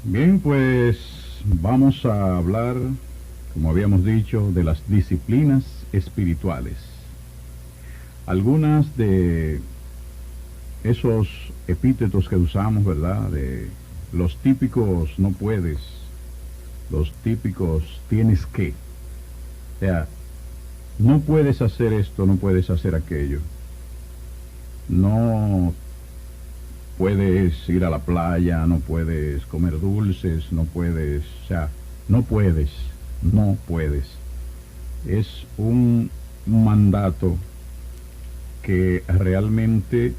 Bien, pues vamos a hablar, como habíamos dicho, de las disciplinas espirituales. Algunas de esos epítetos que usamos, ¿verdad? De los típicos no puedes, los típicos tienes que. O sea, no puedes hacer esto, no puedes hacer aquello. No puedes ir a la playa, no puedes comer dulces, no puedes, o sea, no puedes, no puedes. Es un mandato que realmente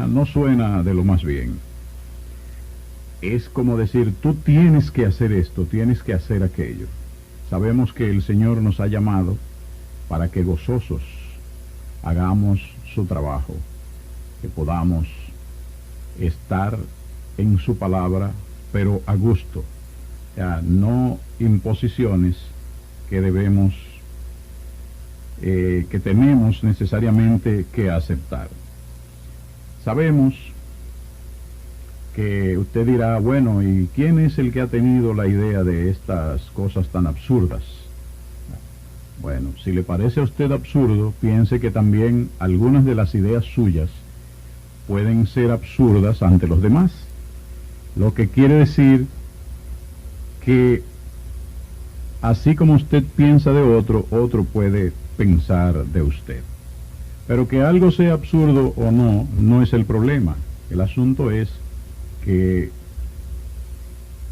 no suena de lo más bien. Es como decir, tú tienes que hacer esto, tienes que hacer aquello. Sabemos que el Señor nos ha llamado para que gozosos hagamos su trabajo, que podamos estar en su palabra, pero a gusto. O sea, no imposiciones que debemos, que tenemos necesariamente que aceptar. Sabemos que usted dirá, bueno, ¿y quién es el que ha tenido la idea de estas cosas tan absurdas? Bueno, si le parece a usted absurdo, piense que también algunas de las ideas suyas pueden ser absurdas ante los demás. Lo que quiere decir que así como usted piensa de otro, otro puede pensar de usted. Pero que algo sea absurdo o no, no es el problema. El asunto es que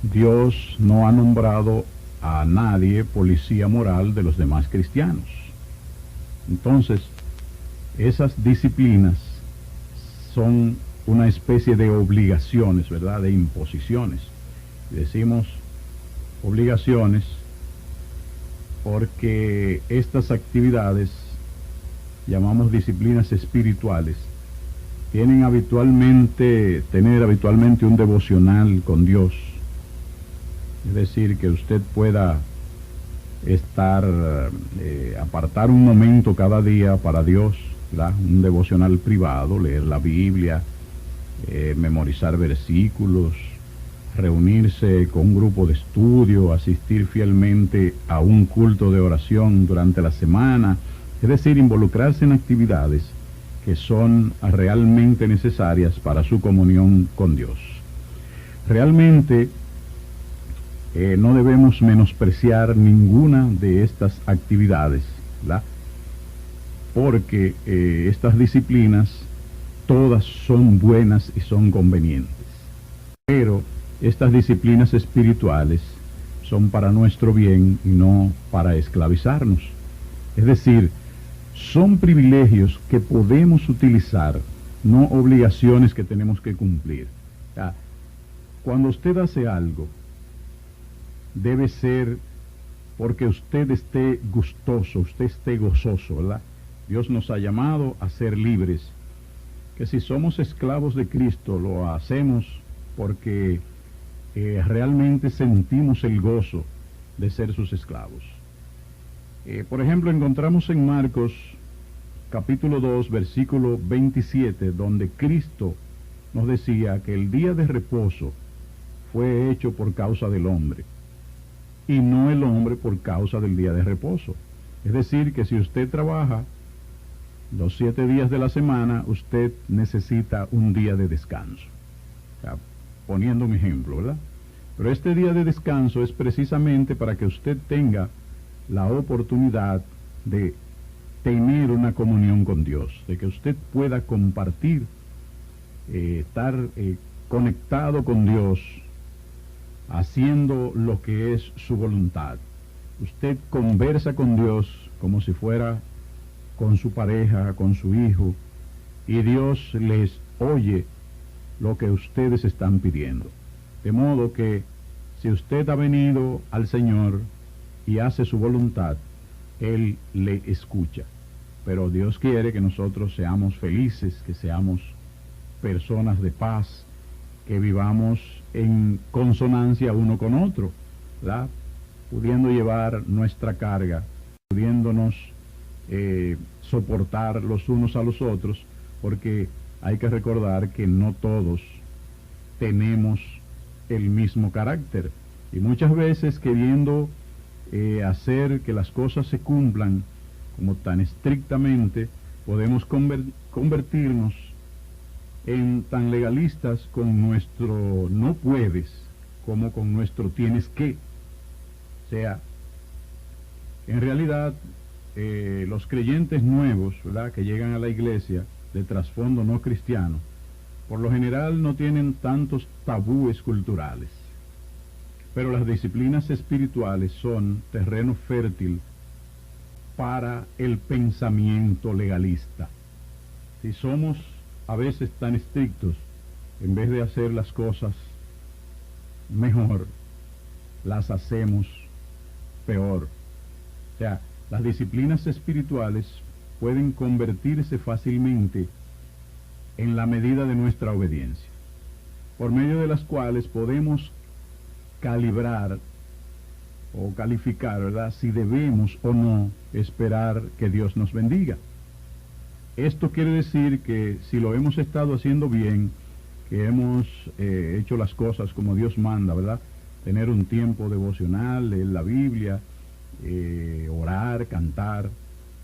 Dios no ha nombrado a nadie policía moral de los demás cristianos. Entonces, esas disciplinas son una especie de obligaciones, ¿verdad? De imposiciones. Decimos obligaciones porque estas actividades, llamamos disciplinas espirituales, tener habitualmente un devocional con Dios. Es decir, que usted pueda apartar un momento cada día para Dios, ¿verdad? Un devocional privado, leer la Biblia, memorizar versículos, reunirse con un grupo de estudio, asistir fielmente a un culto de oración durante la semana, es decir, involucrarse en actividades que son realmente necesarias para su comunión con Dios. Realmente no debemos menospreciar ninguna de estas actividades, ¿verdad? Porque estas disciplinas todas son buenas y son convenientes. Pero estas disciplinas espirituales son para nuestro bien y no para esclavizarnos. Es decir, son privilegios que podemos utilizar, no obligaciones que tenemos que cumplir. O sea, cuando usted hace algo, debe ser porque usted esté gustoso, usted esté gozoso, ¿verdad? Dios nos ha llamado a ser libres, que si somos esclavos de Cristo, lo hacemos porque realmente sentimos el gozo de ser sus esclavos. Por ejemplo, encontramos en Marcos capítulo 2, versículo 27, donde Cristo nos decía que el día de reposo fue hecho por causa del hombre y no el hombre por causa del día de reposo. Es decir, que si usted trabaja los 7 días de la semana, usted necesita un día de descanso. O sea, poniendo un ejemplo, ¿verdad? Pero este día de descanso es precisamente para que usted tenga la oportunidad de tener una comunión con Dios, de que usted pueda compartir, estar conectado con Dios, haciendo lo que es su voluntad. Usted conversa con Dios como si fuera con su pareja, con su hijo, y Dios les oye lo que ustedes están pidiendo. De modo que si usted ha venido al Señor y hace su voluntad, Él le escucha. Pero Dios quiere que nosotros seamos felices, que seamos personas de paz, que vivamos en consonancia uno con otro, ¿verdad? Pudiendo llevar nuestra carga, pudiéndonos soportar los unos a los otros, porque hay que recordar que no todos tenemos el mismo carácter. Y muchas veces queriendo hacer que las cosas se cumplan como tan estrictamente, podemos convertirnos en tan legalistas con nuestro no puedes como con nuestro tienes que. O sea, en realidad los creyentes nuevos, ¿verdad?, que llegan a la iglesia de trasfondo no cristiano, por lo general no tienen tantos tabúes culturales, pero las disciplinas espirituales son terreno fértil para el pensamiento legalista. Si somos a veces tan estrictos, en vez de hacer las cosas mejor, las hacemos peor. O sea, las disciplinas espirituales pueden convertirse fácilmente en la medida de nuestra obediencia, por medio de las cuales podemos calibrar o calificar, ¿verdad?, si debemos o no esperar que Dios nos bendiga. Esto quiere decir que si lo hemos estado haciendo bien, que hemos hecho las cosas como Dios manda, ¿verdad?, tener un tiempo devocional, leer la Biblia, orar, cantar,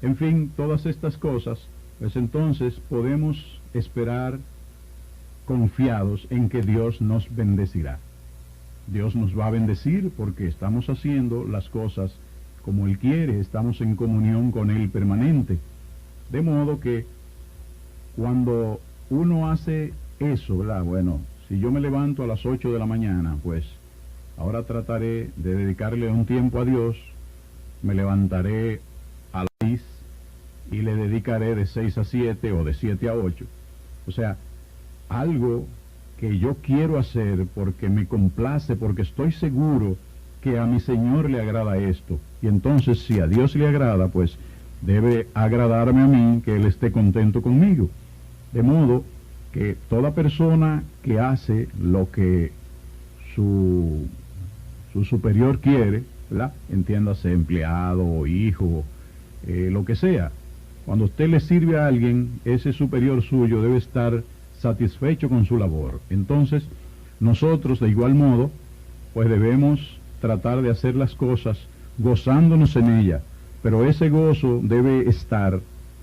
en fin, todas estas cosas, pues entonces podemos esperar confiados en que Dios nos bendecirá. Dios nos va a bendecir porque estamos haciendo las cosas como Él quiere, estamos en comunión con Él permanente. De modo que cuando uno hace eso, ¿verdad? Bueno, si yo me levanto a las 8 de la mañana, pues ahora trataré de dedicarle un tiempo a Dios, me levantaré a las 6 y le dedicaré de 6 a 7 o de 7 a 8. O sea, algo que yo quiero hacer porque me complace, porque estoy seguro que a mi Señor le agrada esto. Y entonces, si a Dios le agrada, pues debe agradarme a mí que Él esté contento conmigo. De modo que toda persona que hace lo que su superior quiere, ¿verdad?, entiéndase empleado o hijo, lo que sea, cuando usted le sirve a alguien, ese superior suyo debe estar satisfecho con su labor. Entonces, nosotros de igual modo, pues debemos tratar de hacer las cosas gozándonos en ella, pero ese gozo debe estar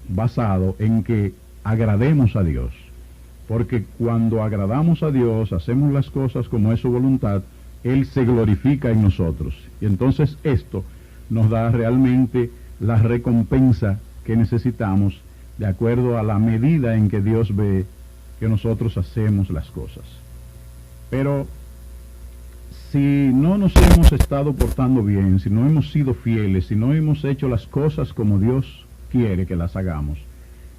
basado en que agrademos a Dios, porque cuando agradamos a Dios, hacemos las cosas como es su voluntad, Él se glorifica en nosotros, y entonces esto nos da realmente la recompensa que necesitamos de acuerdo a la medida en que Dios ve que nosotros hacemos las cosas. Pero si no nos hemos estado portando bien, si no hemos sido fieles, si no hemos hecho las cosas como Dios quiere que las hagamos,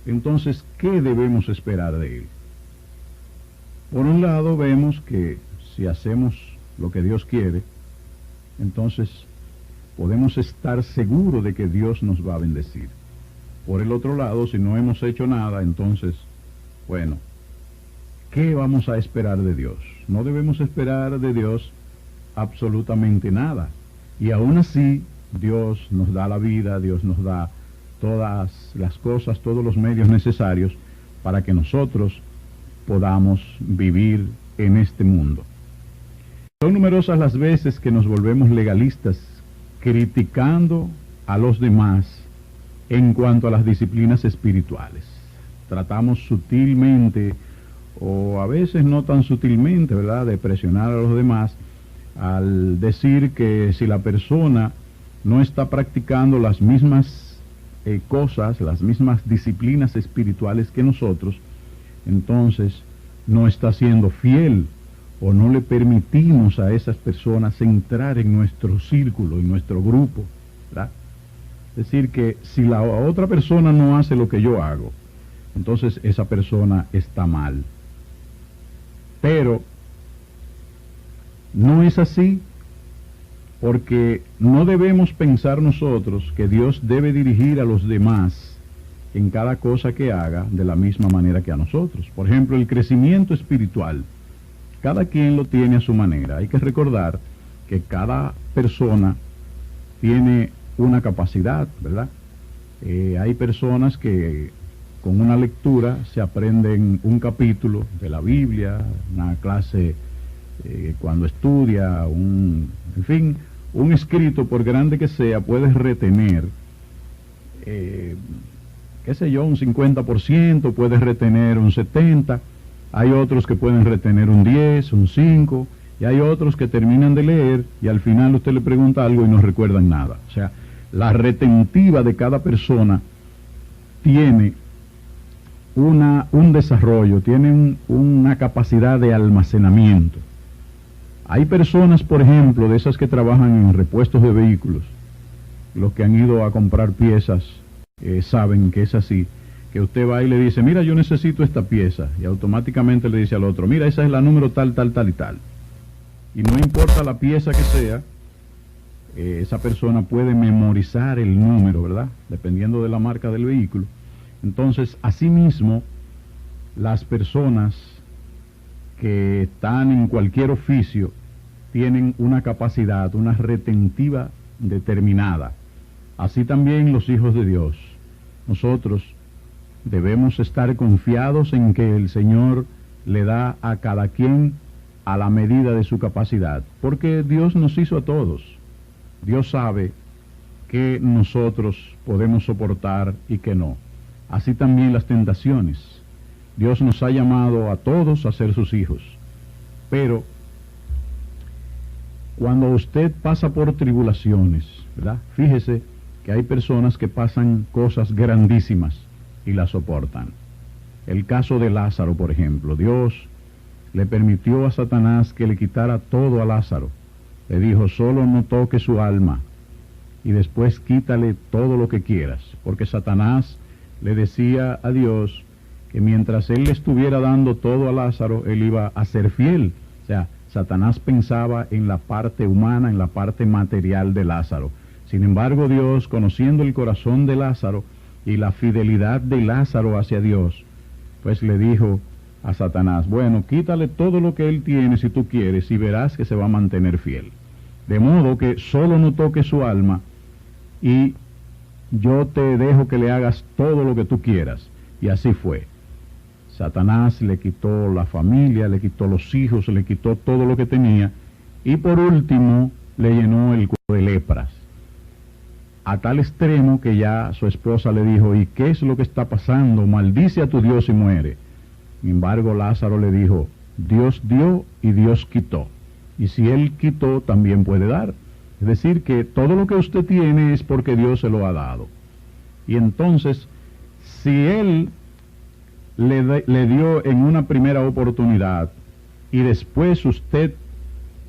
entonces, ¿qué debemos esperar de Él? Por un lado, vemos que si hacemos lo que Dios quiere, entonces podemos estar seguros de que Dios nos va a bendecir. Por el otro lado, si no hemos hecho nada, entonces, bueno, ¿qué vamos a esperar de Dios? No debemos esperar de Dios absolutamente nada. Y aún así, Dios nos da la vida, Dios nos da todas las cosas, todos los medios necesarios para que nosotros podamos vivir en este mundo. Son numerosas las veces que nos volvemos legalistas, criticando a los demás en cuanto a las disciplinas espirituales. Tratamos sutilmente, o a veces no tan sutilmente, ¿verdad?, de presionar a los demás al decir que si la persona no está practicando las mismas cosas, las mismas disciplinas espirituales que nosotros, entonces no está siendo fiel, o no le permitimos a esas personas entrar en nuestro círculo, en nuestro grupo, ¿verdad? Es decir, que si la otra persona no hace lo que yo hago, entonces esa persona está mal. Pero no es así, porque no debemos pensar nosotros que Dios debe dirigir a los demás en cada cosa que haga de la misma manera que a nosotros. Por ejemplo, el crecimiento espiritual, cada quien lo tiene a su manera. Hay que recordar que cada persona tiene una capacidad, ¿verdad? Hay personas que con una lectura se aprenden un capítulo de la Biblia, una clase cuando estudia, en fin, un escrito, por grande que sea, puedes retener, qué sé yo, un 50%, puedes retener un 70%, hay otros que pueden retener un 10, un 5%, y hay otros que terminan de leer y al final usted le pregunta algo y no recuerdan nada. O sea, la retentiva de cada persona tiene un desarrollo, tiene una capacidad de almacenamiento. Hay personas, por ejemplo, de esas que trabajan en repuestos de vehículos, los que han ido a comprar piezas saben que es así, que usted va y le dice, mira, yo necesito esta pieza, y automáticamente le dice al otro, mira, esa es la número tal, tal, tal y tal. Y no importa la pieza que sea, esa persona puede memorizar el número, ¿verdad? Dependiendo de la marca del vehículo. Entonces, asimismo, las personas que están en cualquier oficio tienen una capacidad, una retentiva determinada. Así también los hijos de Dios. Nosotros debemos estar confiados en que el Señor le da a cada quien a la medida de su capacidad, porque Dios nos hizo a todos. Dios sabe que nosotros podemos soportar y que no. Así también las tentaciones. Dios nos ha llamado a todos a ser sus hijos. Pero cuando usted pasa por tribulaciones, ¿verdad? Fíjese que hay personas que pasan cosas grandísimas y las soportan. El caso de Lázaro, por ejemplo. Dios le permitió a Satanás que le quitara todo a Lázaro. Le dijo, solo no toque su alma y después quítale todo lo que quieras, porque Satanás le decía a Dios que mientras él le estuviera dando todo a Lázaro, él iba a ser fiel. O sea, Satanás pensaba en la parte humana, en la parte material de Lázaro. Sin embargo, Dios, conociendo el corazón de Lázaro y la fidelidad de Lázaro hacia Dios, pues le dijo a Satanás, bueno, quítale todo lo que él tiene si tú quieres y verás que se va a mantener fiel. De modo que solo no toques su alma y yo te dejo que le hagas todo lo que tú quieras. Y así fue. Satanás le quitó la familia, le quitó los hijos, le quitó todo lo que tenía y por último le llenó el cuerpo de lepras. A tal extremo que ya su esposa le dijo, ¿y qué es lo que está pasando? Maldice a tu Dios y muere. Sin embargo, Lázaro le dijo, Dios dio y Dios quitó. Y si Él quitó, también puede dar. Es decir, que todo lo que usted tiene es porque Dios se lo ha dado. Y entonces, si Él le dio en una primera oportunidad y después usted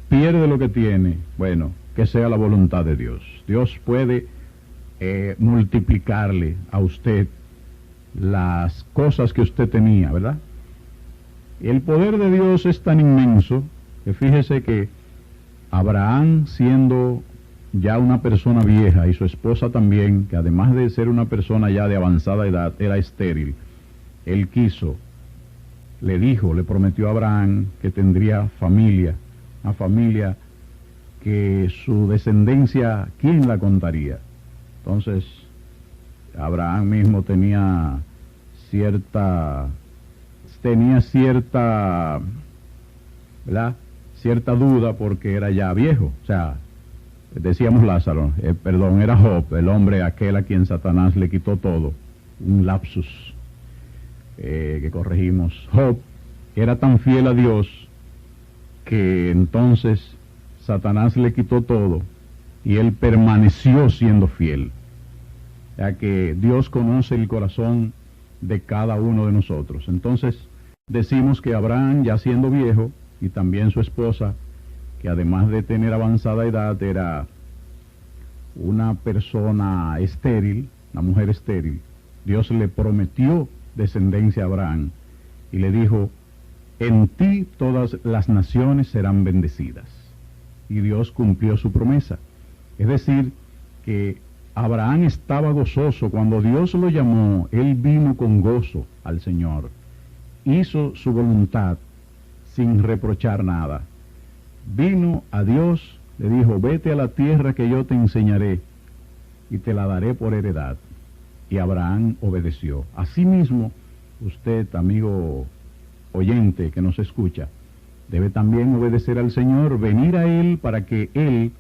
pierde lo que tiene, bueno, que sea la voluntad de Dios. Dios puede multiplicarle a usted las cosas que usted tenía, ¿verdad? El poder de Dios es tan inmenso que fíjese que Abraham, siendo ya una persona vieja y su esposa también, que además de ser una persona ya de avanzada edad, era estéril, él quiso, le dijo, le prometió a Abraham que tendría familia, una familia que su descendencia, ¿quién la contaría? Entonces, Abraham mismo tenía cierta, ¿verdad?, cierta duda porque era ya viejo. O sea, decíamos Lázaro, era Job, el hombre aquel a quien Satanás le quitó todo, un lapsus que corregimos. Job era tan fiel a Dios que entonces Satanás le quitó todo y él permaneció siendo fiel. Ya que Dios conoce el corazón de cada uno de nosotros. Entonces decimos que Abraham, ya siendo viejo, y también su esposa, que además de tener avanzada edad, era una persona estéril, una mujer estéril, Dios le prometió descendencia a Abraham y le dijo, en ti todas las naciones serán bendecidas. Y Dios cumplió su promesa. Es decir, que Abraham estaba gozoso. Cuando Dios lo llamó, él vino con gozo al Señor. Hizo su voluntad sin reprochar nada. Vino a Dios, le dijo, vete a la tierra que yo te enseñaré y te la daré por heredad. Y Abraham obedeció. Asimismo, usted, amigo oyente que nos escucha, debe también obedecer al Señor, venir a Él para que Él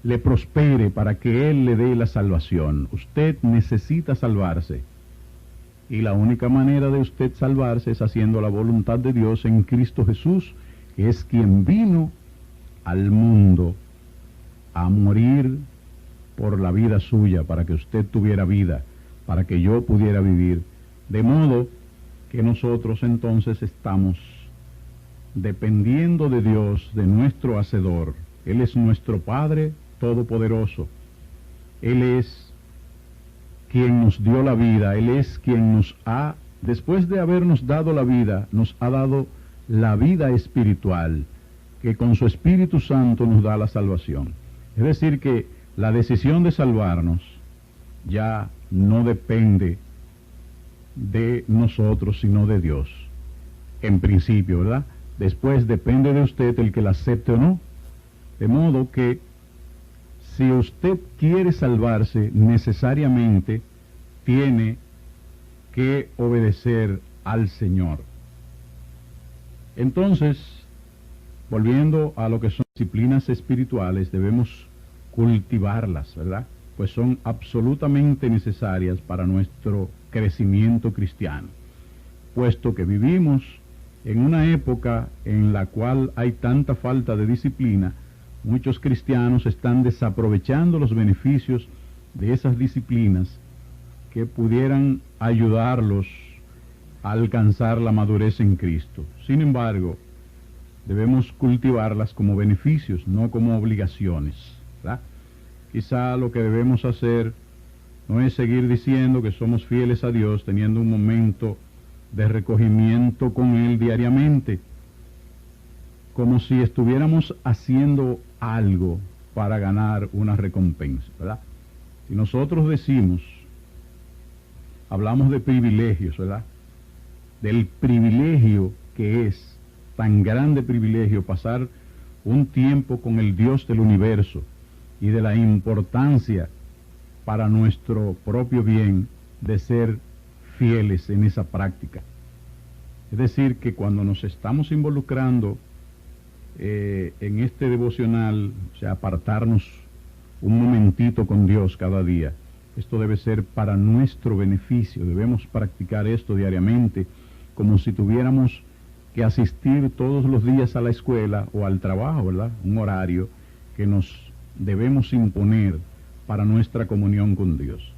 le prospere, para que Él le dé la salvación. Usted necesita salvarse. Y la única manera de usted salvarse es haciendo la voluntad de Dios en Cristo Jesús, que es quien vino al mundo a morir por la vida suya, para que usted tuviera vida, para que yo pudiera vivir. De modo que nosotros entonces estamos dependiendo de Dios, de nuestro Hacedor. Él es nuestro Padre Todopoderoso. Él es quien nos dio la vida. Él es quien nos ha, después de habernos dado la vida, nos ha dado la vida espiritual, que con su Espíritu Santo nos da la salvación. Es decir, que la decisión de salvarnos ya no depende de nosotros, sino de Dios. En principio, ¿verdad? Después depende de usted el que la acepte o no. De modo que si usted quiere salvarse, necesariamente tiene que obedecer al Señor. Entonces, volviendo a lo que son disciplinas espirituales, debemos cultivarlas, ¿verdad? Pues son absolutamente necesarias para nuestro crecimiento cristiano, puesto que vivimos en una época en la cual hay tanta falta de disciplina. Muchos cristianos están desaprovechando los beneficios de esas disciplinas que pudieran ayudarlos a alcanzar la madurez en Cristo. Sin embargo, debemos cultivarlas como beneficios, no como obligaciones, ¿verdad? Quizá lo que debemos hacer no es seguir diciendo que somos fieles a Dios, teniendo un momento de recogimiento con Él diariamente, como si estuviéramos haciendo algo para ganar una recompensa, ¿verdad? Si nosotros decimos, hablamos de privilegios, ¿verdad? Del privilegio que es, tan grande privilegio, pasar un tiempo con el Dios del universo, y de la importancia para nuestro propio bien de ser fieles en esa práctica. Es decir, que cuando nos estamos involucrando en este devocional, o sea, apartarnos un momentito con Dios cada día, esto debe ser para nuestro beneficio. Debemos practicar esto diariamente, como si tuviéramos que asistir todos los días a la escuela o al trabajo, ¿verdad? Un horario que nos debemos imponer para nuestra comunión con Dios.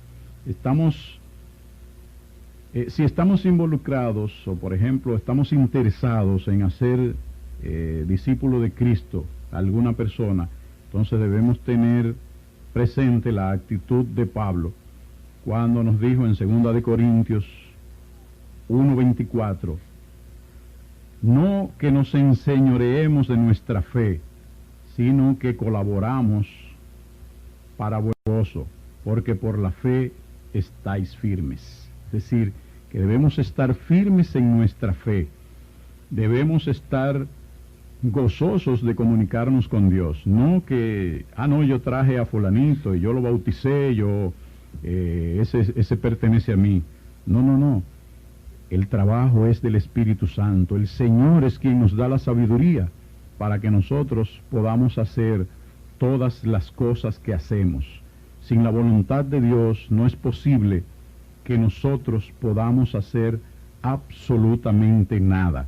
Si estamos involucrados, o por ejemplo estamos interesados en hacer discípulo de Cristo a alguna persona, entonces debemos tener presente la actitud de Pablo cuando nos dijo en 2 de Corintios 1:24, no que nos enseñoreemos de nuestra fe, sino que colaboramos para vuestro gozo, porque por la fe estáis firmes. Es decir, que debemos estar firmes en nuestra fe, debemos estar gozosos de comunicarnos con Dios, no que, no, yo traje a fulanito y yo lo bauticé, ese pertenece a mí. No, el trabajo es del Espíritu Santo, el Señor es quien nos da la sabiduría para que nosotros podamos hacer todas las cosas que hacemos. Sin la voluntad de Dios no es posible que nosotros podamos hacer absolutamente nada.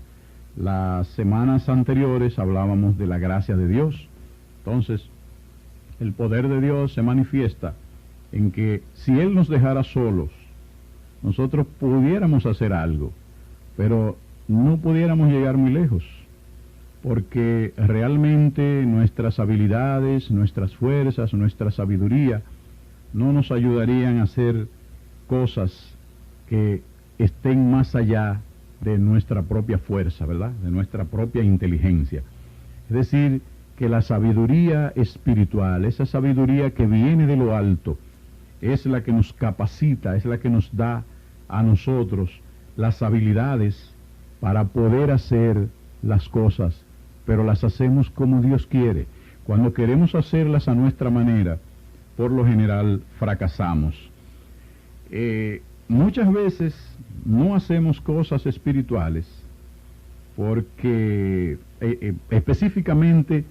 Las semanas anteriores hablábamos de la gracia de Dios. Entonces, el poder de Dios se manifiesta en que si Él nos dejara solos, nosotros pudiéramos hacer algo, pero no pudiéramos llegar muy lejos, porque realmente nuestras habilidades, nuestras fuerzas, nuestra sabiduría no nos ayudarían a hacer cosas que estén más allá de nuestra propia fuerza, ¿verdad? De nuestra propia inteligencia. Es decir, que la sabiduría espiritual, esa sabiduría que viene de lo alto, es la que nos capacita, es la que nos da a nosotros las habilidades para poder hacer las cosas, pero las hacemos como Dios quiere. Cuando queremos hacerlas a nuestra manera, por lo general fracasamos. Muchas veces no hacemos cosas espirituales porque específicamente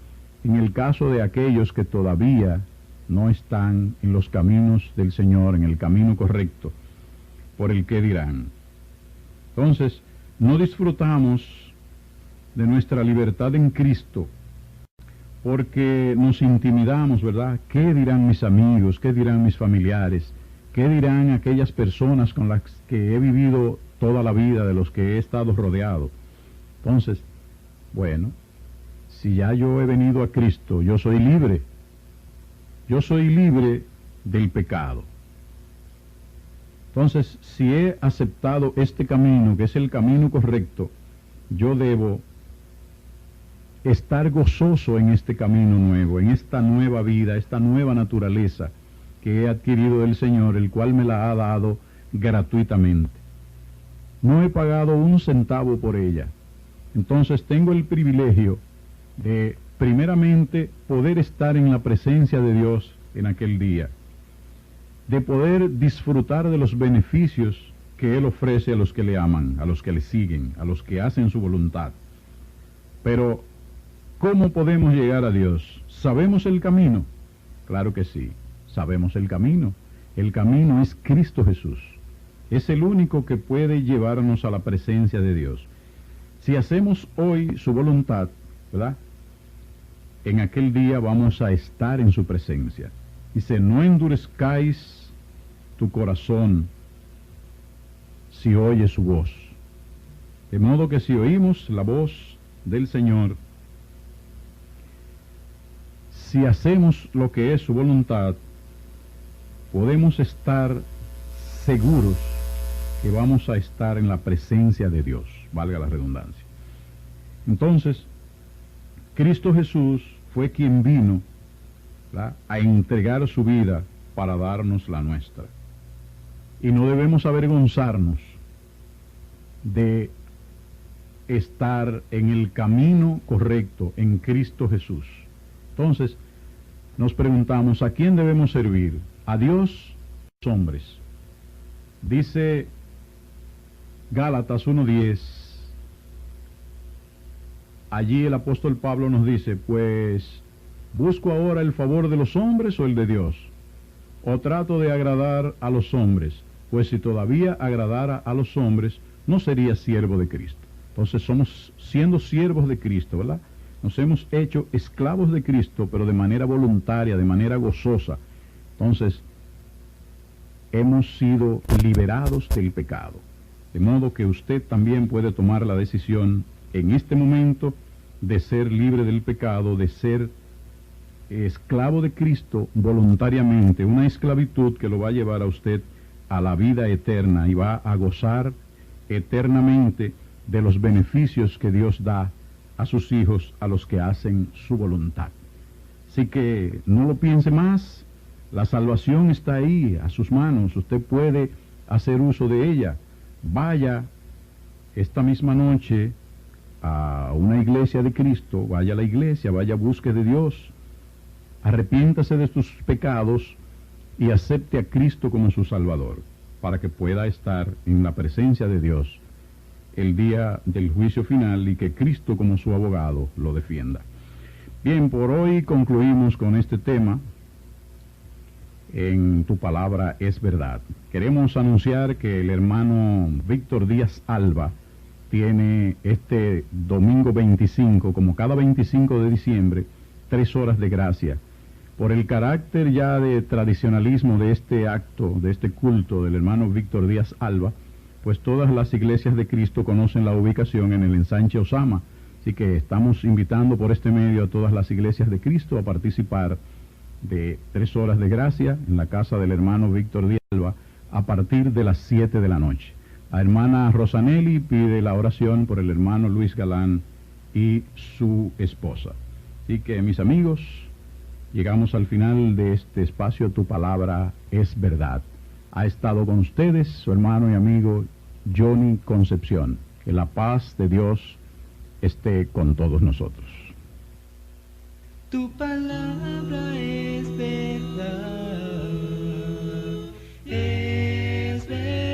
en el caso de aquellos que todavía no están en los caminos del Señor, en el camino correcto, por el que dirán. Entonces, no disfrutamos de nuestra libertad en Cristo porque nos intimidamos, ¿verdad? ¿Qué dirán mis amigos? ¿Qué dirán mis familiares? ¿Qué dirán aquellas personas con las que he vivido toda la vida, de los que he estado rodeado? Entonces, bueno, si ya yo he venido a Cristo, yo soy libre. Yo soy libre del pecado. Entonces, si he aceptado este camino, que es el camino correcto, yo debo estar gozoso en este camino nuevo, en esta nueva vida, esta nueva naturaleza que he adquirido del Señor, el cual me la ha dado gratuitamente. No he pagado un centavo por ella. Entonces tengo el privilegio de, primeramente, poder estar en la presencia de Dios en aquel día, de poder disfrutar de los beneficios que Él ofrece a los que le aman, a los que le siguen, a los que hacen su voluntad. Pero, ¿cómo podemos llegar a Dios? ¿Sabemos el camino? Claro que sí, sabemos el camino. El camino es Cristo Jesús. Es el único que puede llevarnos a la presencia de Dios. Si hacemos hoy su voluntad, ¿verdad?, en aquel día vamos a estar en su presencia. Dice, no endurezcáis tu corazón si oyes su voz. De modo que si oímos la voz del Señor, si hacemos lo que es su voluntad, podemos estar seguros que vamos a estar en la presencia de Dios, valga la redundancia. Entonces, Cristo Jesús fue quien vino, ¿verdad?, a entregar su vida para darnos la nuestra. Y no debemos avergonzarnos de estar en el camino correcto, en Cristo Jesús. Entonces, nos preguntamos, ¿a quién debemos servir? ¿A Dios o a los hombres? Dice Gálatas 1:10, allí el apóstol Pablo nos dice, pues, ¿busco ahora el favor de los hombres o el de Dios? ¿O trato de agradar a los hombres? Pues si todavía agradara a los hombres, no sería siervo de Cristo. Entonces somos, siendo siervos de Cristo, ¿verdad?, nos hemos hecho esclavos de Cristo, pero de manera voluntaria, de manera gozosa. Entonces, hemos sido liberados del pecado. De modo que usted también puede tomar la decisión en este momento de ser libre del pecado, de ser esclavo de Cristo voluntariamente, una esclavitud que lo va a llevar a usted a la vida eterna y va a gozar eternamente de los beneficios que Dios da a sus hijos, a los que hacen su voluntad. Así que no lo piense más, la salvación está ahí, a sus manos, usted puede hacer uso de ella. Vaya esta misma noche a una iglesia de Cristo, vaya a la iglesia, vaya a busque de Dios, arrepiéntase de sus pecados y acepte a Cristo como su Salvador, para que pueda estar en la presencia de Dios el día del juicio final y que Cristo como su abogado lo defienda. Bien, por hoy concluimos con este tema. En tu palabra es verdad. Queremos anunciar que el hermano Víctor Díaz Alba tiene este domingo 25, como cada 25 de diciembre, 3 horas de gracia. Por el carácter ya de tradicionalismo de este acto, de este culto del hermano Víctor Díaz Alba, pues todas las iglesias de Cristo conocen la ubicación en el ensanche Osama. Así que estamos invitando por este medio a todas las iglesias de Cristo a participar de 3 horas de gracia en la casa del hermano Víctor Díaz Alba a partir de las 7 de la noche. La hermana Rosanelli pide la oración por el hermano Luis Galán y su esposa. Así que, mis amigos, llegamos al final de este espacio. Tu palabra es verdad. Ha estado con ustedes su hermano y amigo Johnny Concepción. Que la paz de Dios esté con todos nosotros. Tu palabra es verdad, es verdad.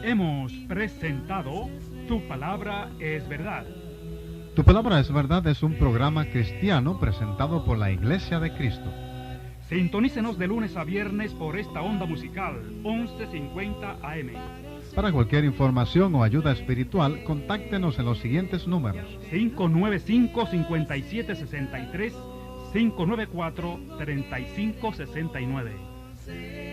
Hemos presentado Tu palabra es verdad. Tu palabra es verdad es un programa cristiano presentado por la Iglesia de Cristo. Sintonícenos de lunes a viernes por esta onda musical, 1150 AM. Para cualquier información o ayuda espiritual, contáctenos en los siguientes números. 595-5763, 594-3569.